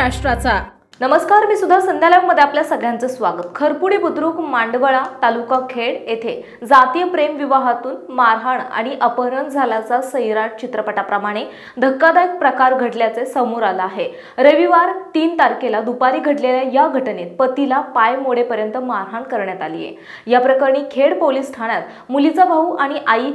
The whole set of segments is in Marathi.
महाराष्ट्राचा। नमस्कार, मी सुद्धा संध्या लाईव्ह मध्ये आपल्या सगळ्यांचं स्वागत। खरपुडी बुद्रुक मांडवळा तालुका खेड येथे जातीय प्रेम विवाहातून मारहाण आणि अपहरण झाल्याचा सैराट चित्रपटाप्रमाणे धक्कादायक प्रकार घडल्याचे समोर आला आहे। रविवार 3 तारखेला दुपारी घडलेल्या या घटनेत पतीला पाय मोडेपर्यंत मारहाण करण्यात आली आहे। या प्रकरणी खेड पोलीस ठाण्यात मुलीचा भाऊ आणि आई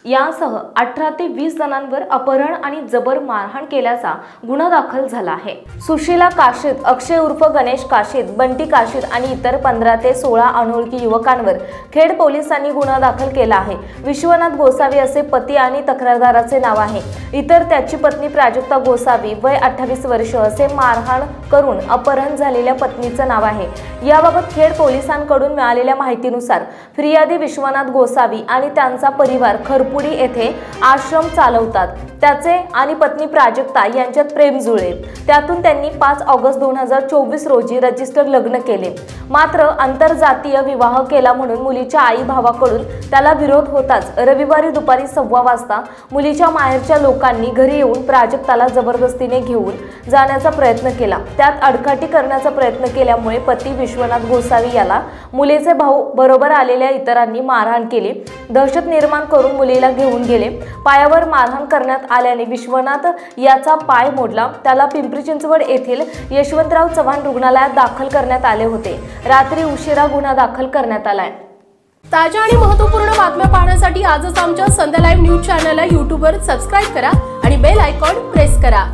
यासह 18 ते 20 जणांवर अपहरण आणि जबर मारहाण केल्याचा गुन्हा दाखल झाला आहे। सुशीला काशीद, अक्षय उर्फ गणेश काशीद, बंटी काशीद आणि इतर 15 ते 16 अनोळखी युवकांवर खेड पोलिसांनी गुन्हा दाखल केला आहे। विश्वनाथ गोसावी असे पती आणि तक्रारदाराचे नाव आहे। इतर त्याची पत्नी प्राजक्ता गोसावी वय 28 वर्ष असे मारहाण करून अपहरण झालेल्या पत्नीचे नाव आहे। याबाबत खेड पोलिसांकडून मिळालेल्या माहितीनुसार फिर्यादी विश्वनाथ गोसावी आणि त्यांचा परिवार खरपुडी येथे आश्रम चालवतात। त्याचे आणि पत्नी प्राजक्ता यांच्यात प्रेम जुळले। त्यातून त्यांनी 5 ऑगस्ट 2024 रोजी रजिस्टर लग्न केले। मात्र आंतरजातीय विवाह केला म्हणून मुलीच्या आई भावाकडून त्याला विरोध होताच रविवारी दुपारी 1:15 वाजता मुलीच्या माहेरच्या लोकांनी घरी येऊन प्राजक्ताला जबरदस्तीने घेऊन जाण्याचा प्रयत्न केला। त्यात अडकाटी करण्याचा प्रयत्न केल्यामुळे पती विश्वनाथ गोसावी याला मुलीचे भाऊ बरोबर आलेल्या इतरांनी मारहाण केली। दहशत निर्माण करून मुलीला घेऊन गेले। पायावर मारहाण करण्यात आल्याने विश्वनाथ याचा पाय मोडला। त्याला पिंपरी चिंचवड येथील यशवंतराव चव्हाण रुग्णालयात दाखल करण्यात आले होते। रात्री उशिरा गुन्हा दाखल करण्यात आलाय। ताज्या आणि महत्त्वपूर्ण बातम्या पाहण्यासाठी आजच आमच्या संध्या लाईव्ह न्यूज चॅनलला YouTube वर सबस्क्राइब करा आणि बेल आयकॉन प्रेस करा।